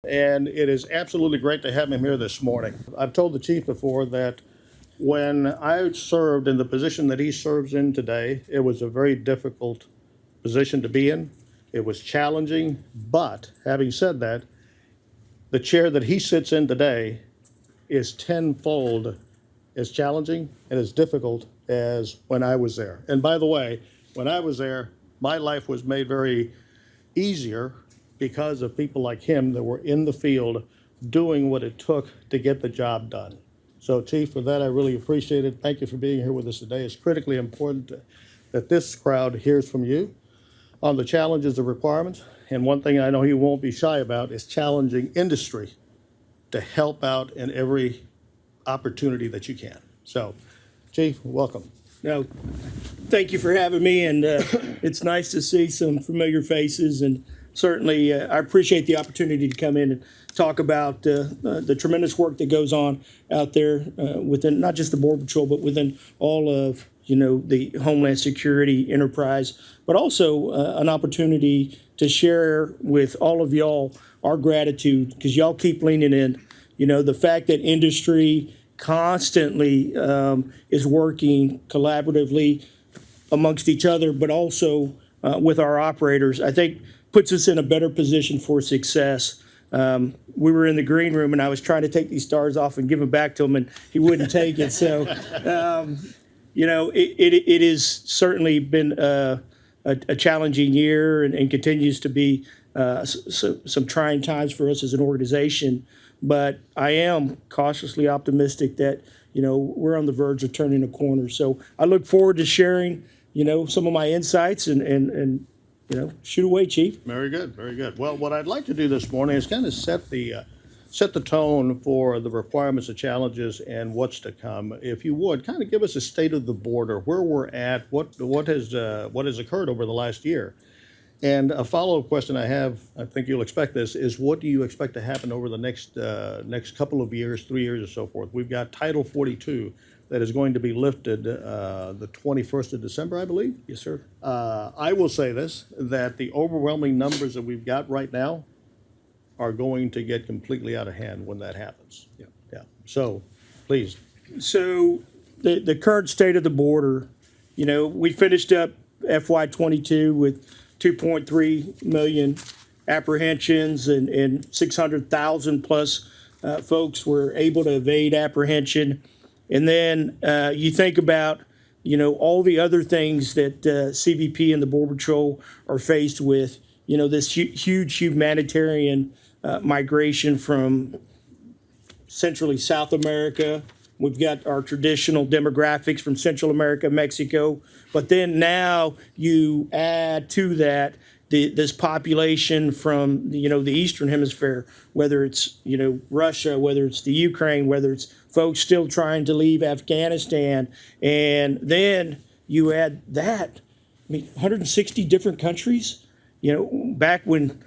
And it is absolutely great to have him here this morning. I've told the chief before that when I served in the position that he serves in today, it was a very difficult position to be in. It was challenging, but having said that, the chair that he sits in today is tenfold as challenging and as difficult as when I was there. And by the way, when I was there, my life was made very easier because of people like him that were in the field doing what it took to get the job done. So, Chief, for that, I really appreciate it. Thank you for being here with us today. It's critically important that this crowd hears from you on the challenges and requirements. And one thing I know he won't be shy about is challenging industry to help out in every opportunity that you can. So, Chief, welcome. No, thank you for having me, and it's nice to see some familiar faces, and certainly I appreciate the opportunity to come in and talk about the tremendous work that goes on out there within not just the Border Patrol, but within all of the Homeland Security enterprise, but also an opportunity to share with all of y'all our gratitude, because y'all keep leaning in. The fact that industry constantly is working collaboratively amongst each other, but also with our operators, I think puts us in a better position for success. We were in the green room and I was trying to take these stars off and give them back to him, and he wouldn't take it. So, it has certainly been a challenging year and continues to be some trying times for us as an organization. But I am cautiously optimistic that, we're on the verge of turning a corner. So I look forward to sharing, some of my insights and shoot away, Chief. Very good, very good. Well, what I'd like to do this morning is kind of set the tone for the requirements, the challenges, and what's to come. If you would, kind of give us a state of the border, where we're at, what has occurred over the last year. And a follow-up question I have, I think you'll expect this, is what do you expect to happen over the next couple of years, 3 years or so forth? We've got Title 42 that is going to be lifted the 21st of December, I believe. Yes, sir. I will say this, that the overwhelming numbers that we've got right now are going to get completely out of hand when that happens. Yeah. Yeah. So, please. So the current state of the border, we finished up FY22 with 2.3 million apprehensions and 600,000 plus folks were able to evade apprehension. And then you think about, all the other things that CBP and the Border Patrol are faced with, this huge humanitarian migration from centrally South America. We've got our traditional demographics from Central America, Mexico. But then now you add to that this population from the Eastern Hemisphere, whether it's Russia, whether it's the Ukraine, whether it's folks still trying to leave Afghanistan, and then you add that. 160 different countries. Back when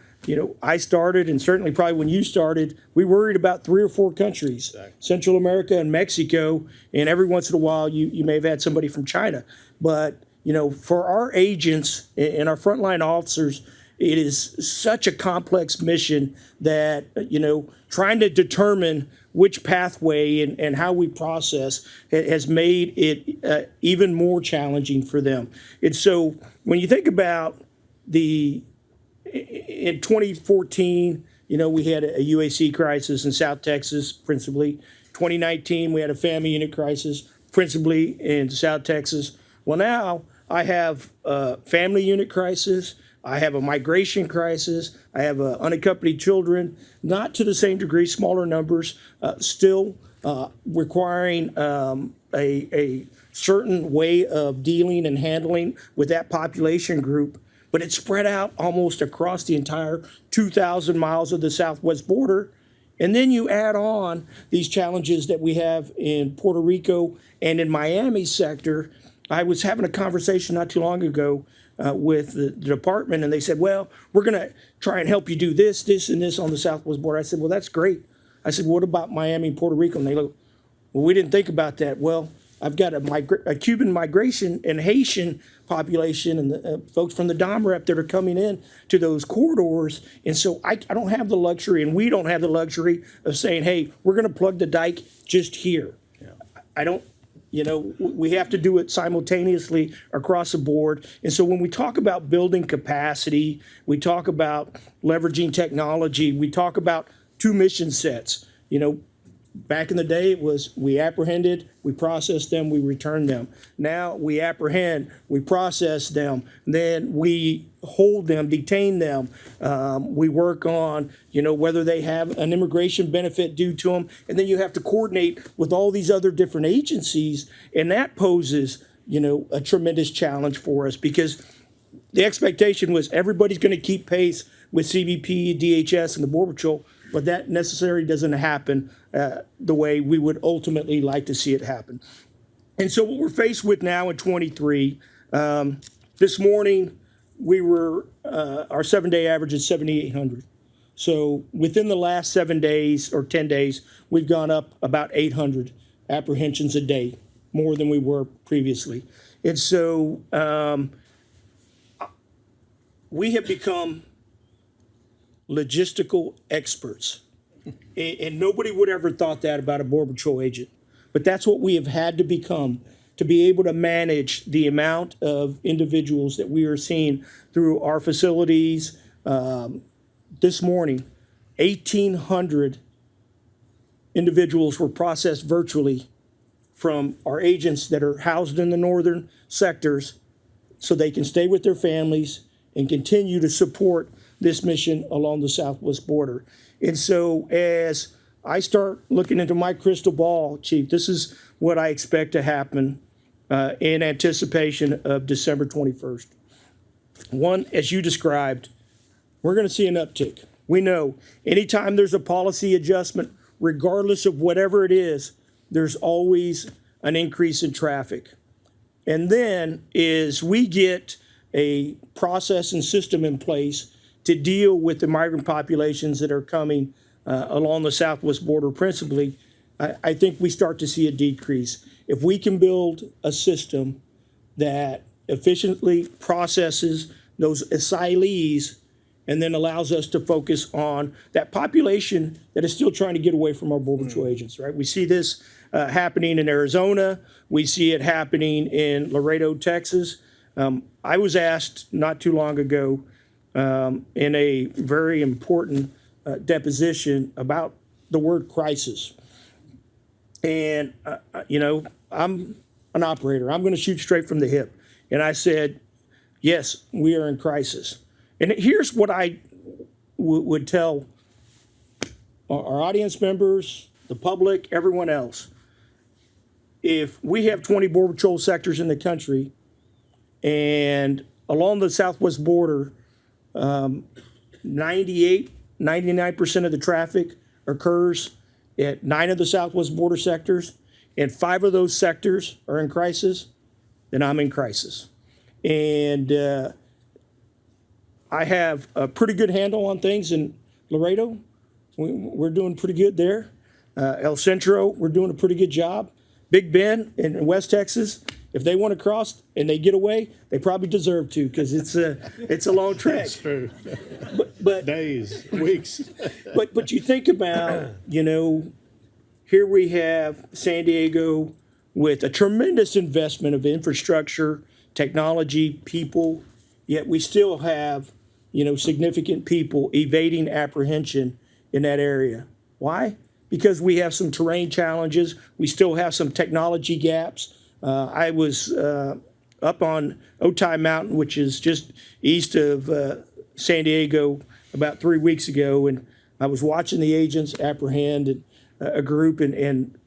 I started, and certainly probably when you started, we worried about 3 or 4 countries, exactly. Central America and Mexico, and every once in a while you may have had somebody from China. But for our agents and our frontline officers, it is such a complex mission that trying to determine which pathway and how we process has made it even more challenging for them. And so when you think about in 2014, we had a UAC crisis in South Texas, principally. 2019, we had a family unit crisis, principally in South Texas. Well, now I have a family unit crisis. I have a migration crisis. I have unaccompanied children, not to the same degree, smaller numbers, still requiring a certain way of dealing and handling with that population group. But it's spread out almost across the entire 2,000 miles of the southwest border. And then you add on these challenges that we have in Puerto Rico and in Miami sector. I was having a conversation not too long ago with the department, and they said, well, we're going to try and help you do this, this, and this on the southwest border. I said, well, that's great. I said, what about Miami and Puerto Rico? And they look, well, we didn't think about that. Well, I've got a Cuban migration and Haitian population and the folks from the Dom rep that are coming in to those corridors. And so I don't have the luxury, and we don't have the luxury of saying, hey, we're going to plug the dike just here. I don't, we have to do it simultaneously across the board. And so when we talk about building capacity, we talk about leveraging technology, we talk about two mission sets. Back in the day, it was we apprehended, we processed them, we returned them. Now we apprehend, we process them, then we hold them, detain them. We work on, whether they have an immigration benefit due to them, and then you have to coordinate with all these other different agencies, and that poses, a tremendous challenge for us because the expectation was everybody's going to keep pace with CBP, DHS, and the Border Patrol, but that necessarily doesn't happen the way we would ultimately like to see it happen. And so what we're faced with now in 23, this morning we were, our 7-day average is 7,800. So within the last 7 days or 10 days, we've gone up about 800 apprehensions a day, more than we were previously. And so we have become logistical experts. And nobody would ever thought that about a Border Patrol agent. But that's what we have had to become to be able to manage the amount of individuals that we are seeing through our facilities. This morning, 1,800 individuals were processed virtually from our agents that are housed in the northern sectors so they can stay with their families and continue to support this mission along the southwest border. And so as I start looking into my crystal ball, Chief, this is what I expect to happen in anticipation of December 21st. One, as you described, we're going to see an uptick. We know anytime there's a policy adjustment, regardless of whatever it is, there's always an increase in traffic. And then as we get a process and system in place to deal with the migrant populations that are coming along the southwest border principally, I think we start to see a decrease. If we can build a system that efficiently processes those asylees and then allows us to focus on that population that is still trying to get away from our Border Patrol agents, right? We see this happening in Arizona. We see it happening in Laredo, Texas. I was asked not too long ago in a very important deposition about the word crisis. And, I'm an operator. I'm going to shoot straight from the hip. And I said, yes, we are in crisis. And here's what I would tell our audience members, the public, everyone else. If we have 20 Border Patrol sectors in the country and along the southwest border, 99% of the traffic occurs at 9 of the southwest border sectors, and 5 of those sectors are in crisis, then I'm in crisis. And I have a pretty good handle on things in Laredo. We're doing pretty good there. El Centro, we're doing a pretty good job. Big Bend in West Texas, if they want to cross and they get away, they probably deserve to because it's a long trek. That's true. But Days, weeks. but you think about, here we have San Diego with a tremendous investment of infrastructure, technology, people, yet we still have, significant people evading apprehension in that area. Why? Because we have some terrain challenges. We still have some technology gaps. I was up on Otay Mountain, which is just east of San Diego, about 3 weeks ago, and I was watching the agents apprehend a group, and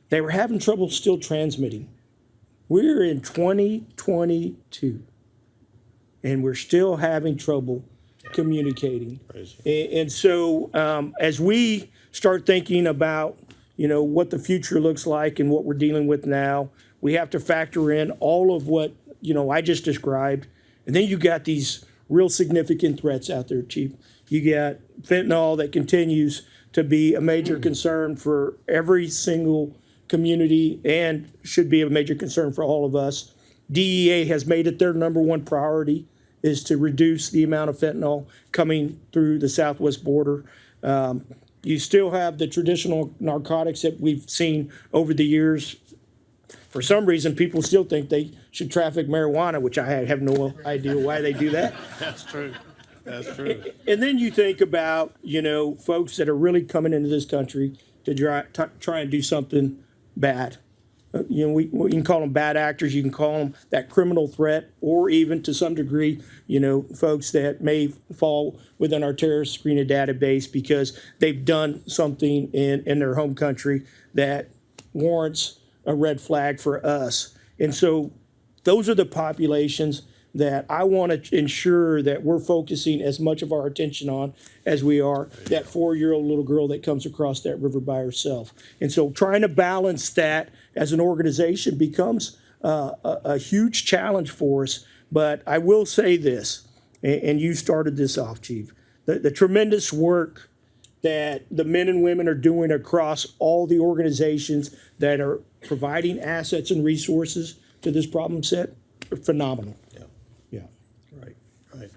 they were having trouble still transmitting. We're in 2022, and we're still having trouble communicating. And so as we start thinking about, what the future looks like and what we're dealing with now, we have to factor in all of what, I just described. And then you got these real significant threats out there, Chief. You got fentanyl that continues to be a major concern for every single community and should be a major concern for all of us. DEA has made it their number one priority is to reduce the amount of fentanyl coming through the southwest border. You still have the traditional narcotics that we've seen over the years. For some reason, people still think they should traffic marijuana, which I have no idea why they do that. That's true. That's true. And then you think about, folks that are really coming into this country to try and do something bad. We can call them bad actors. You can call them that criminal threat, or even to some degree, folks that may fall within our terrorist screening database because they've done something in their home country that warrants a red flag for us. And so those are the populations that I want to ensure that we're focusing as much of our attention on as we are that 4-year-old little girl that comes across that river by herself. And so trying to balance that as an organization becomes a huge challenge for us. But I will say this, and you started this off, Chief, the tremendous work that the men and women are doing across all the organizations that are providing assets and resources to this problem set are phenomenal. Yeah. Right, right.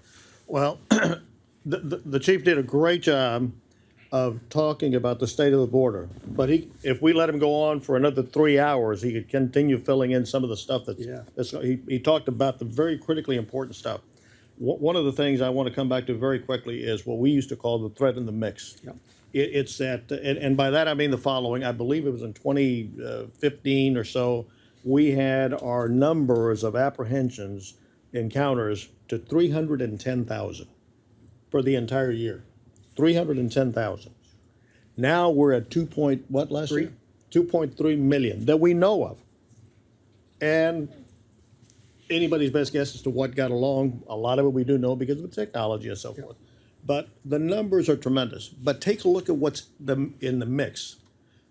Well, the chief did a great job of talking about the state of the border. But if we let him go on for another 3 hours, he could continue filling in some of the stuff he talked about the very critically important stuff. One of the things I want to come back to very quickly is what we used to call the threat in the mix. Yep. It's that, and by that I mean the following. I believe it was in 2015 or so, we had our numbers of apprehensions, encounters, to 310,000 for the entire year. 310,000. Now we're at 2.3 million that we know of. And anybody's best guess as to what got along. A lot of it we do know because of technology and so forth. But the numbers are tremendous. But take a look at what's in the mix.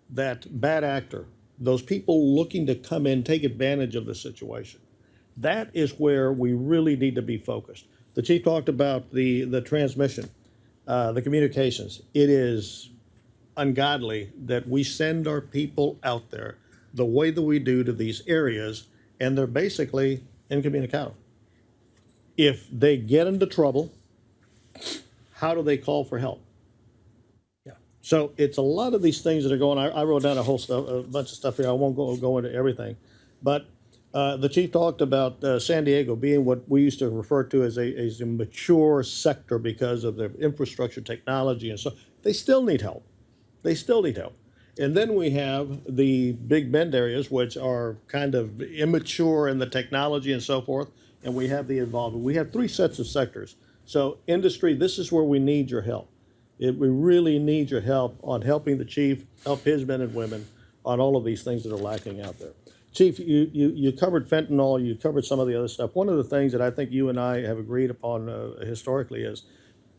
That bad actor, those people looking to come in, take advantage of the situation. That is where we really need to be focused. The chief talked about the transmission, the communications. It is ungodly that we send our people out there the way that we do to these areas, and they're basically incommunicado. If they get into trouble, how do they call for help? Yeah. So it's a lot of these things that are going on. I wrote down a bunch of stuff here. I won't go into everything. But the chief talked about San Diego being what we used to refer to as a mature sector because of their infrastructure, technology, and so they still need help. They still need help. And then we have the Big Bend areas, which are kind of immature in the technology and so forth, and we have the involvement. We have 3 sets of sectors. So industry, this is where we need your help. We really need your help on helping the chief, help his men and women on all of these things that are lacking out there. Chief, you covered fentanyl, you covered some of the other stuff. One of the things that I think you and I have agreed upon historically is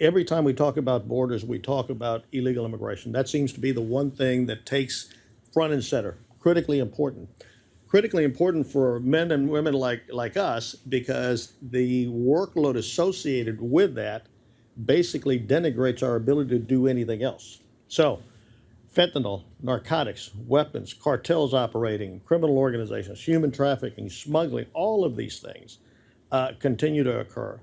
every time we talk about borders, we talk about illegal immigration. That seems to be the one thing that takes front and center, critically important. Critically important for men and women like us because the workload associated with that basically denigrates our ability to do anything else. So fentanyl, narcotics, weapons, cartels operating, criminal organizations, human trafficking, smuggling, all of these things continue to occur.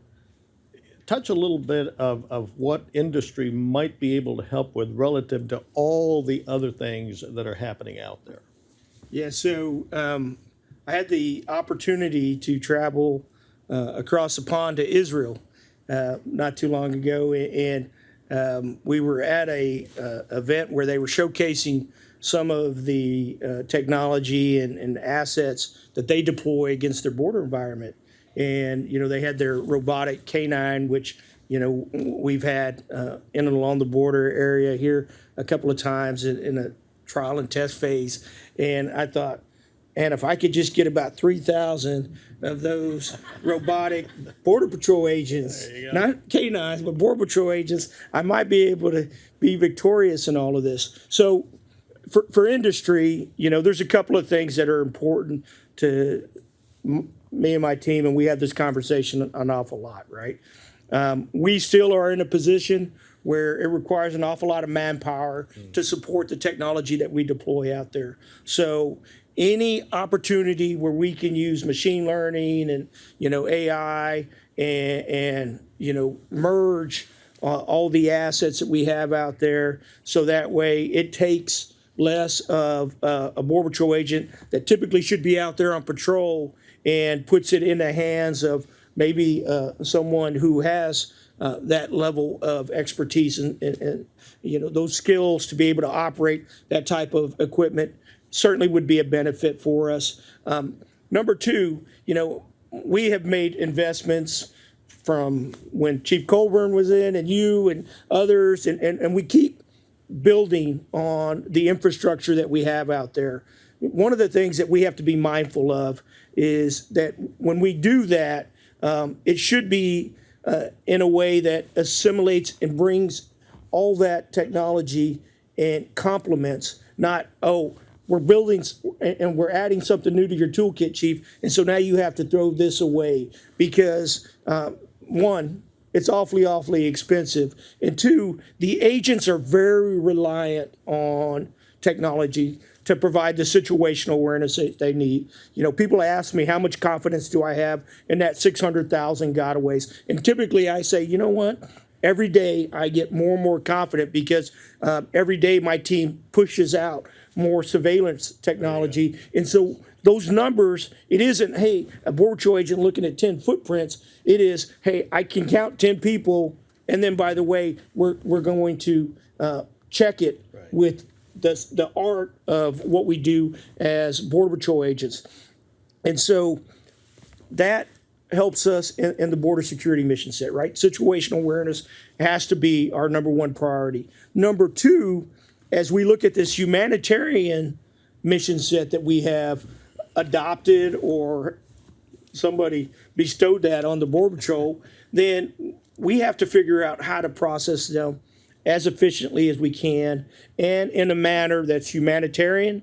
Touch a little bit of what industry might be able to help with relative to all the other things that are happening out there. Yeah, so I had the opportunity to travel across the pond to Israel not too long ago, and we were at a event where they were showcasing some of the technology and assets that they deploy against their border environment. And, they had their robotic canine, which, we've had in and along the border area here a couple of times in a trial and test phase. And I thought, and if I could just get about 3,000 of those robotic Border Patrol agents, not canines, but Border Patrol agents, I might be able to be victorious in all of this. So for industry, there's a couple of things that are important to me and my team, and we have this conversation an awful lot, right? We still are in a position where it requires an awful lot of manpower to support the technology that we deploy out there. So any opportunity where we can use machine learning and, AI and merge all the assets that we have out there, so that way it takes less of a Border Patrol agent that typically should be out there on patrol and puts it in the hands of maybe someone who has that level of expertise and those skills to be able to operate that type of equipment certainly would be a benefit for us. Number two, we have made investments from when Chief Colburn was in and you and others, and we keep building on the infrastructure that we have out there. One of the things that we have to be mindful of is that when we do that, it should be in a way that assimilates and brings all that technology and complements, not, oh, we're building and we're adding something new to your toolkit, Chief, and so now you have to throw this away because, one, it's awfully expensive, and two, the agents are very reliant on technology to provide the situational awareness that they need. People ask me, how much confidence do I have in that 600,000 gotaways? And typically I say, you know what? Every day I get more and more confident because every day my team pushes out more surveillance technology. And so those numbers, it isn't, hey, a Border Patrol agent looking at 10 footprints. It is, hey, I can count 10 people. And then, by the way, we're going to check it with the art of what we do as Border Patrol agents. And so that helps us in the border security mission set, right? Situational awareness has to be our number one priority. Number two, as we look at this humanitarian mission set that we have adopted or somebody bestowed that on the Border Patrol, then we have to figure out how to process them as efficiently as we can and in a manner that's humanitarian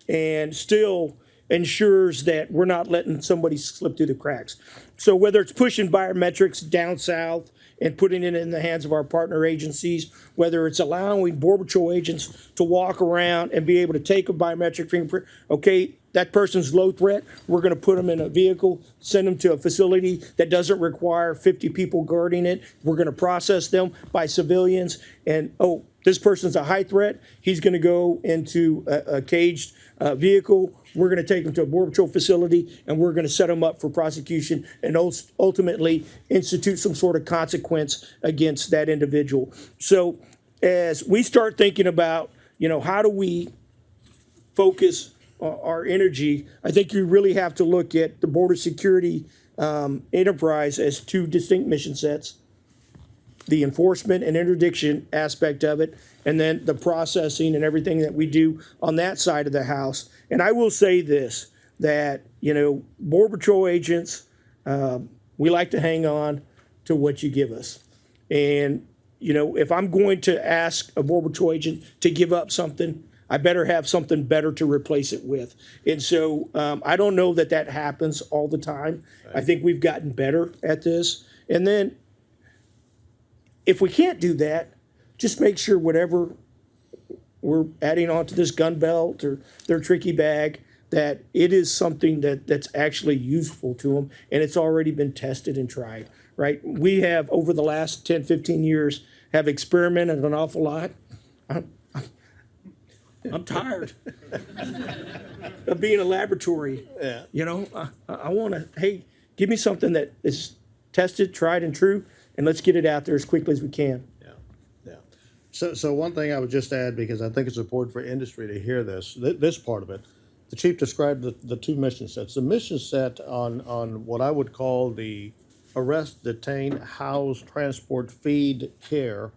and still ensures that we're not letting somebody slip through the cracks. So whether it's pushing biometrics down south and putting it in the hands of our partner agencies, whether it's allowing Border Patrol agents to walk around and be able to take a biometric fingerprint, okay, that person's low threat, we're going to put them in a vehicle, send them to a facility that doesn't require 50 people guarding it. We're going to process them by civilians. And, oh, this person's a high threat. He's going to go into a caged vehicle. We're going to take them to a Border Patrol facility, and we're going to set them up for prosecution and ultimately institute some sort of consequence against that individual. So as we start thinking about, how do we focus our energy, I think you really have to look at the border security enterprise as two distinct mission sets, the enforcement and interdiction aspect of it, and then the processing and everything that we do on that side of the house. And I will say this, that, Border Patrol agents, we like to hang on to what you give us. And, if I'm going to ask a Border Patrol agent to give up something, I better have something better to replace it with. And so I don't know that happens all the time. Right. I think we've gotten better at this. And then if we can't do that, just make sure whatever we're adding onto this gun belt or their tricky bag, that it is something that's actually useful to them and it's already been tested and tried, right? We have, over the last 10, 15 years, have experimented an awful lot. I'm tired of being a laboratory. Yeah. I want to, hey, give me something that is tested, tried, and true, and let's get it out there as quickly as we can. Yeah. So one thing I would just add, because I think it's important for industry to hear this part of it. The chief described the two mission sets. The mission set on what I would call the arrest, detain, house, transport, feed, care,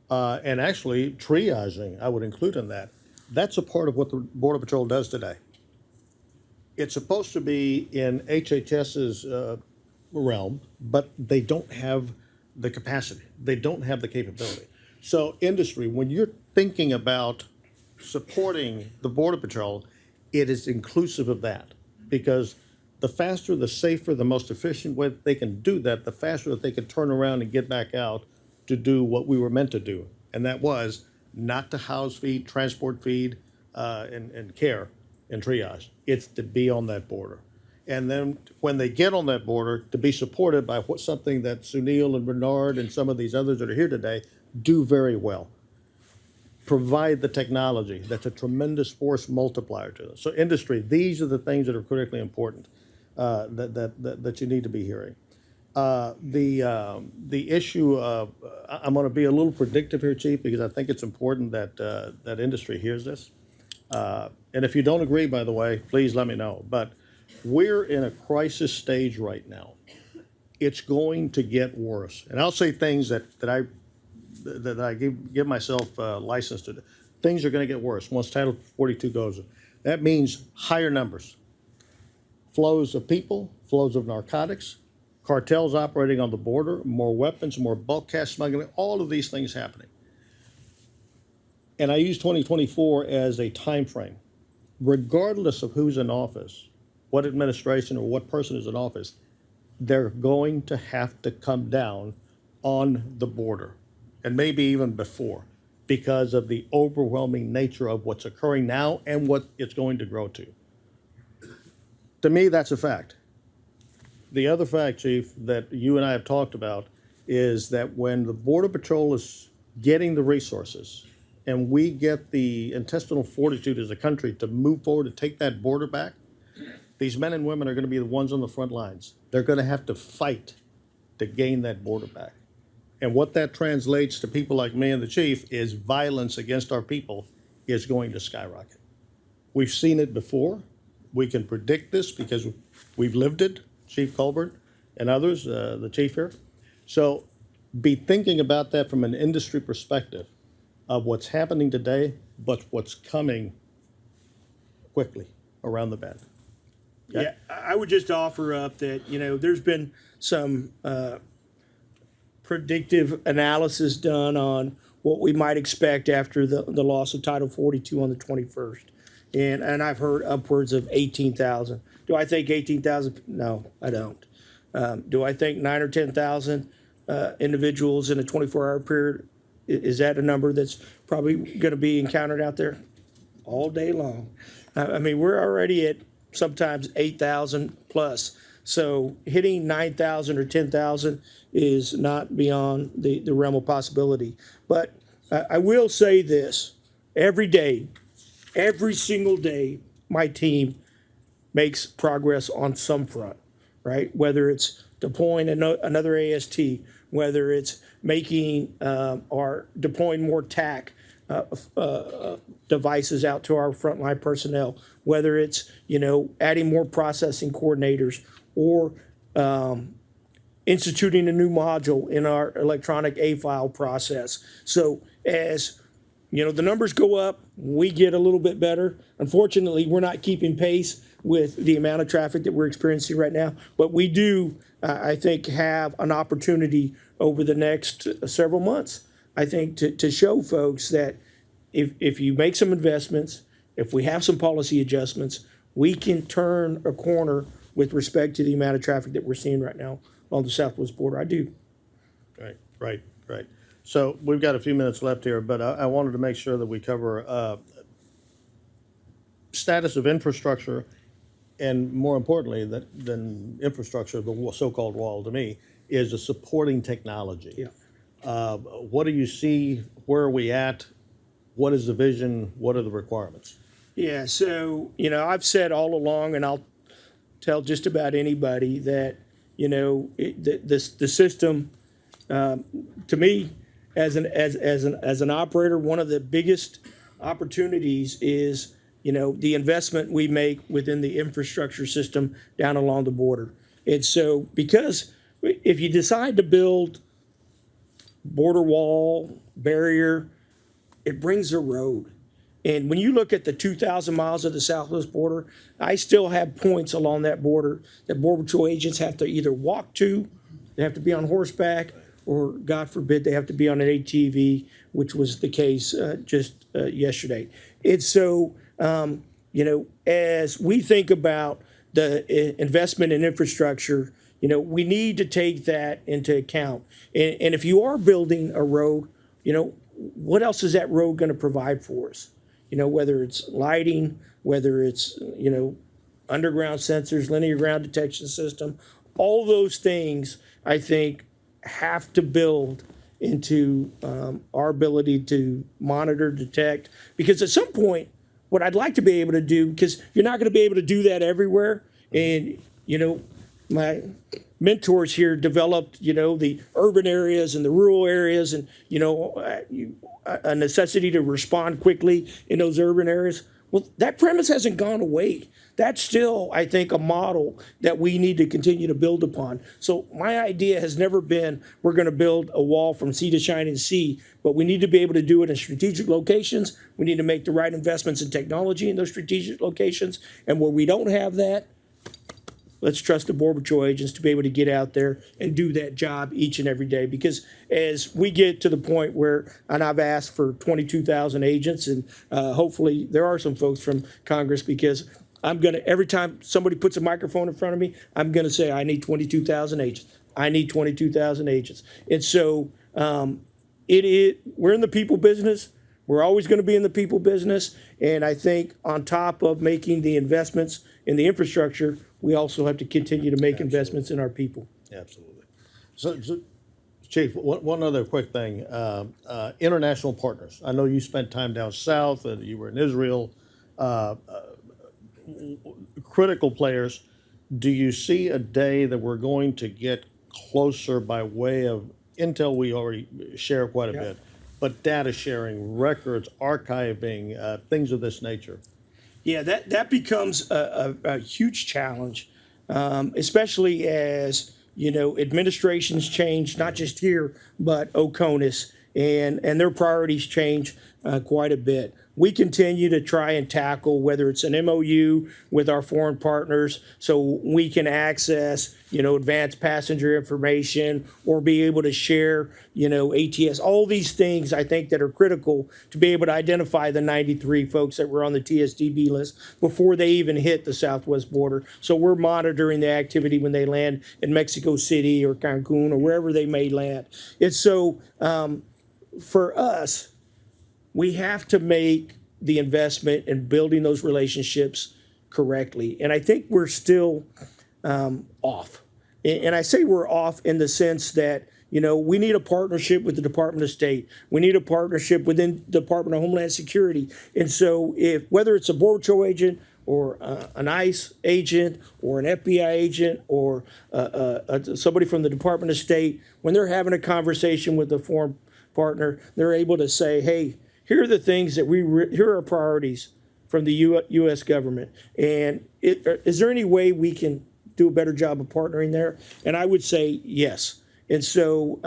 and actually triaging, I would include in that. That's a part of what the Border Patrol does today. It's supposed to be in HHS's realm, but they don't have the capacity. They don't have the capability. So industry, when you're thinking about supporting the Border Patrol, it is inclusive of that, because the faster, the safer, the most efficient way that they can do that, the faster that they can turn around and get back out to do what we were meant to do, and that was not to house feed, transport feed, and care and triage. It's to be on that border. And then when they get on that border, to be supported by something that Sunil and Bernard and some of these others that are here today do very well. Provide the technology. That's a tremendous force multiplier to them. So industry, these are the things that are critically important that you need to be hearing. The issue of, I'm going to be a little predictive here, Chief, because I think it's important that that industry hears this. And if you don't agree, by the way, please let me know. But we're in a crisis stage right now. It's going to get worse. And I'll say things that I give myself license to do. Things are going to get worse once Title 42 goes. That means higher numbers, flows of people, flows of narcotics, cartels operating on the border, more weapons, more bulk cash smuggling, all of these things happening. And I use 2024 as a time frame. Regardless of who's in office, what administration or what person is in office, they're going to have to come down on the border, and maybe even before, because of the overwhelming nature of what's occurring now and what it's going to grow to. To me, that's a fact. The other fact, Chief, that you and I have talked about is that when the Border Patrol is getting the resources and we get the intestinal fortitude as a country to move forward to take that border back, these men and women are going to be the ones on the front lines. They're going to have to fight to gain that border back. And what that translates to people like me and the Chief is violence against our people is going to skyrocket. We've seen it before. We can predict this because we've lived it, Chief Colbert and others, the Chief here. So be thinking about that from an industry perspective of what's happening today, but what's coming quickly around the bend. Yeah, I would just offer up that, there's been some predictive analysis done on what we might expect after the loss of Title 42 on the 21st. And I've heard upwards of 18,000. Do I think 18,000? No, I don't. Do I think 9 or 10,000 individuals in a 24-hour period, is that a number that's probably going to be encountered out there? All day long. I mean, we're already at sometimes 8,000 plus. So hitting 9,000 or 10,000 is not beyond the realm of possibility. But I will say this, every day, every single day, my team makes progress on some front, right? Whether it's deploying another AST, whether it's making or deploying more TAC devices out to our frontline personnel, whether it's, adding more processing coordinators or instituting a new module in our electronic A-file process. So as, the numbers go up, we get a little bit better. Unfortunately, we're not keeping pace with the amount of traffic that we're experiencing right now, but we do, I think, have an opportunity over the next several months, I think, to show folks that if you make some investments, if we have some policy adjustments, we can turn a corner with respect to the amount of traffic that we're seeing right now on the southwest border. I do. Right. So we've got a few minutes left here, but I wanted to make sure that we cover status of infrastructure, and more importantly, than infrastructure, the so-called wall to me, is the supporting technology. Yeah. What do you see? Where are we at? What is the vision? What are the requirements? Yeah, so, I've said all along, and I'll tell just about anybody that, the system, to me, as an operator, one of the biggest opportunities is, the investment we make within the infrastructure system down along the border. And so, because if you decide to build border wall, barrier, it brings a road. And when you look at the 2,000 miles of the southwest border, I still have points along that border that Border Patrol agents have to either walk to, they have to be on horseback, or God forbid, they have to be on an ATV, which was the case just yesterday. It's so, as we think about the investment in infrastructure, You know, we need to take that into account. And if you are building a road, you know, what else is that road going to provide for us? You know, whether it's lighting, whether it's, you know, underground sensors, linear ground detection system, all those things I think have to build into our ability to monitor, detect, because at some point, what I'd like to be able to do, because you're not going to be able to do that everywhere. And, you know, my mentors here developed, you know, the urban areas and the rural areas and, you know, a necessity to respond quickly in those urban areas. Well, that premise hasn't gone away. That's still, I think, a model that we need to continue to build upon. So my idea has never been we're going to build a wall from sea to shining sea, but we need to be able to do it in strategic locations. We need to make the right investments in technology in those strategic locations. And where we don't have that, let's trust the Border Patrol agents to be able to get out there and do that job each and every day. Because as we get to the point where, and I've asked for 22,000 agents, and hopefully there are some folks from Congress, because I'm going to, every time somebody puts a microphone in front of me, I'm going to say, I need 22,000 agents. I need 22,000 agents. And so we're in the people business. We're always going to be in the people business. And I think on top of making the investments in the infrastructure, we also have to continue to make investments in our people. Absolutely. So Chief, one other quick thing. International partners. I know you spent time down south and you were in Israel. Critical players. Do you see a day that we're going to get closer by way of intel we already share quite a bit, but data sharing, records, archiving, things of this nature? Yeah, that becomes a huge challenge, especially as, you know, administrations change, not just here, but OCONUS, and their priorities change quite a bit. We continue to try and tackle whether it's an MOU with our foreign partners so we can access, you know, advanced passenger information or be able to share, you know, ATS, all these things I think that are critical to be able to identify the 93 folks that were on the TSDB list before they even hit the southwest border. So we're monitoring the activity when they land in Mexico City or Cancun or wherever they may land. And so for us, we have to make the investment in building those relationships correctly. And I think we're still off. And I say we're off in the sense that, you know, we need a partnership with the Department of State. We need a partnership within the Department of Homeland Security. And so whether it's a Border Patrol agent or an ICE agent or an FBI agent or somebody from the Department of State, when they're having a conversation with a foreign partner, they're able to say, hey, here are the things that here are priorities from the U.S. government. And is there any way we can do a better job of partnering there? And I would say yes. And so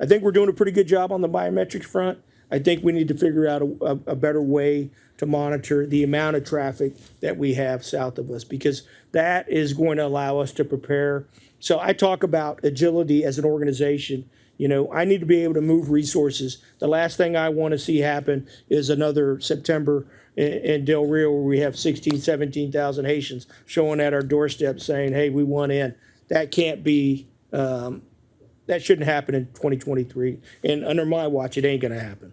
I think we're doing a pretty good job on the biometrics front. I think we need to figure out a better way to monitor the amount of traffic that we have south of us, because that is going to allow us to prepare. So I talk about agility as an organization. You know, I need to be able to move resources. The last thing I want to see happen is another September in Del Rio where we have 16, 17,000 Haitians showing at our doorstep saying, hey, we want in. That can't be, that shouldn't happen in 2023. And under my watch, it ain't going to happen.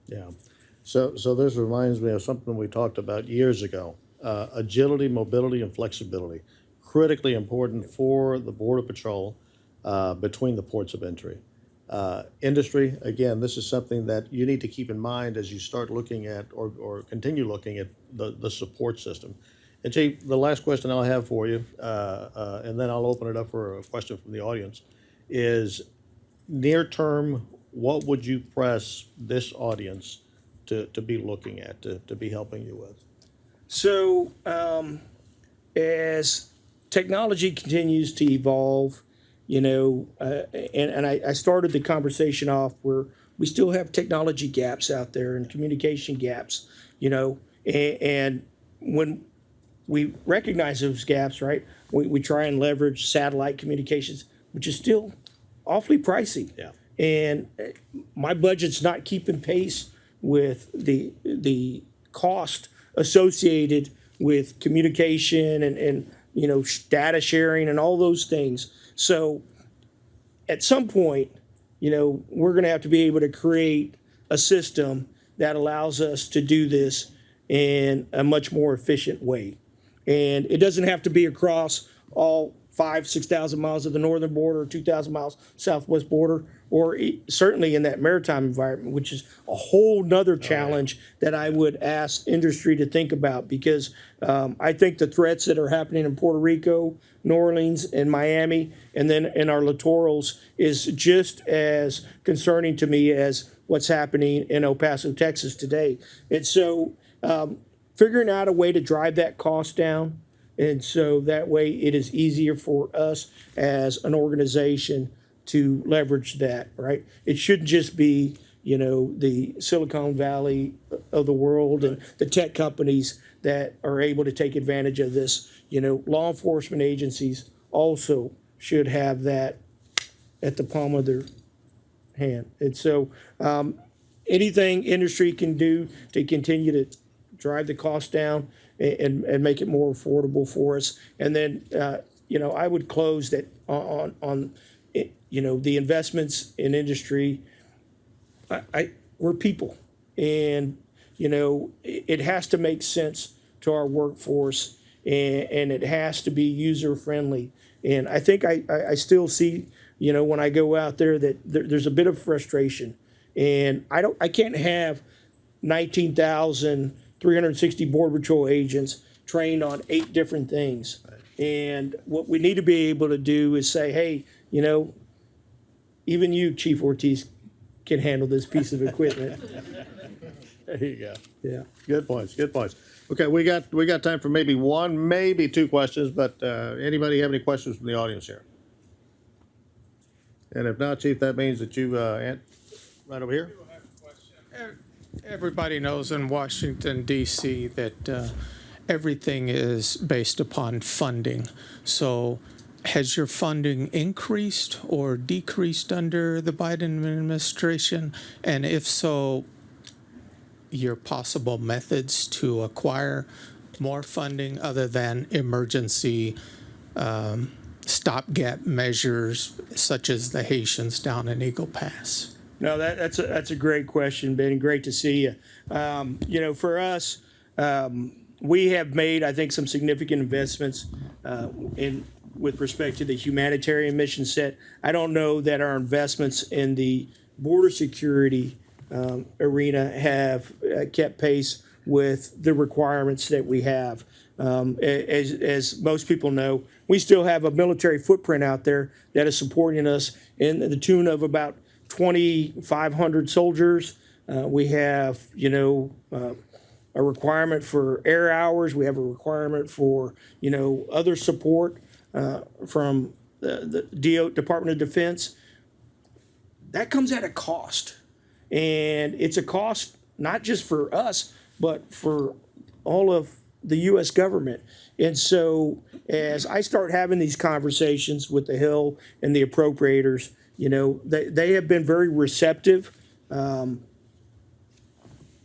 Yeah. So this reminds me of something we talked about years ago. Agility, mobility, and flexibility. Critically important for the Border Patrol between the ports of entry. Industry, again, this is something that you need to keep in mind as you start looking at or continue looking at the support system. And Chief, the last question I'll have for you, and then I'll open it up for a question from the audience, is near term, what would you press this audience to be looking at, to be helping you with? So as technology continues to evolve, you know, and I started the conversation off where we still have technology gaps out there and communication gaps, you know, and when we recognize those gaps, right, we try and leverage satellite communications, which is still awfully pricey. Yeah. And my budget's not keeping pace with the cost associated with communication and data sharing and all those things. So at some point, we're going to have to be able to create a system that allows us to do this in a much more efficient way. And it doesn't have to be across all 6,000 miles of the northern border, 2,000 miles southwest border, or certainly in that maritime environment, which is a whole nother challenge that I would ask industry to think about, because I think the threats that are happening in Puerto Rico, New Orleans, and Miami, and then in our littorals is just as concerning to me as what's happening in El Paso, Texas today. And so figuring out a way to drive that cost down, and so that way it is easier for us as an organization to leverage that, right? It shouldn't just be, the Silicon Valley of the world and the tech companies that are able to take advantage of this. Law enforcement agencies also should have that at the palm of their hand. And so anything industry can do to continue to drive the cost down and make it more affordable for us. And then, I would close that on the investments in industry. We're people, and it has to make sense to our workforce, and it has to be user friendly. And I think I still see, when I go out there, that there's a bit of frustration, and I can't have 19,360 Border Patrol agents trained on 8 different things. And what we need to be able to do is say, hey, even you, Chief Ortiz, can handle this piece of equipment. There you go. Yeah. Good points. Okay, we got time for maybe 1, maybe 2 questions, but anybody have any questions from the audience here? And if not, Chief, that means that you, right over here. Everybody knows in Washington, D.C. that everything is based upon funding. So has your funding increased or decreased under the Biden administration? And if so, your possible methods to acquire more funding other than emergency stopgap measures such as the Haitians down in Eagle Pass? No, that's a great question, Ben. Great to see you. For us, we have made, I think, some significant investments with respect to the humanitarian mission set. I don't know that our investments in the border security arena have kept pace with the requirements that we have. As most people know, we still have a military footprint out there that is supporting us in the tune of about 2,500 soldiers. We have, a requirement for air hours. We have a requirement for, other support from the Department of Defense. That comes at a cost. And it's a cost not just for us, but for all of the U.S. government. And so as I start having these conversations with the Hill and the appropriators, they have been very receptive.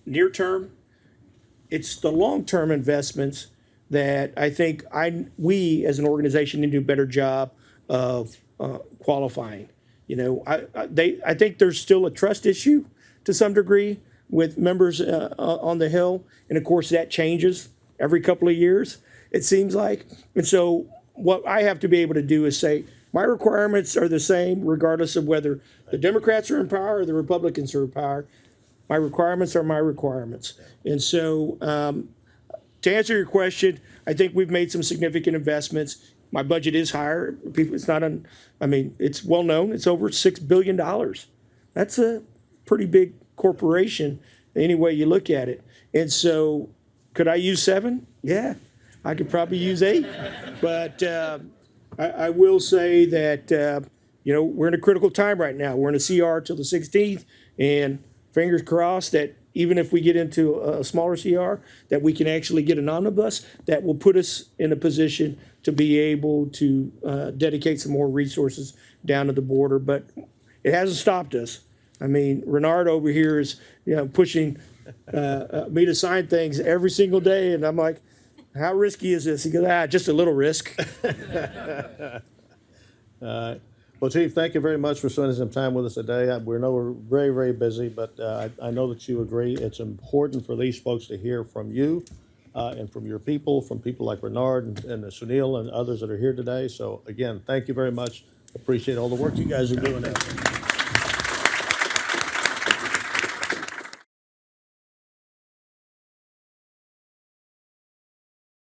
Near term, it's the long-term investments that I think we as an organization need to do a better job of qualifying. I think there's still a trust issue to some degree with members on the Hill, and of course that changes every couple of years, it seems like. And so what I have to be able to do is say, my requirements are the same regardless of whether the Democrats are in power or the Republicans are in power. My requirements are my requirements. And so to answer your question, I think we've made some significant investments. My budget is higher. It's well known. It's over $6 billion. That's a pretty big corporation any way you look at it. And so could I use 7? Yeah, I could probably use 8. But I will say that, we're in a critical time right now. We're in a CR till the 16th, and fingers crossed that even if we get into a smaller CR, that we can actually get an omnibus that will put us in a position to be able to dedicate some more resources down to the border. But it hasn't stopped us. Renard over here is, pushing me to sign things every single day, and I'm like, how risky is this? He goes, just a little risk. Well, Chief, thank you very much for spending some time with us today. We know we're very, very busy, but I know that you agree it's important for these folks to hear from you and from your people, from people like Renard and Sunil and others that are here today. So again, thank you very much. Appreciate all the work you guys are doing out there.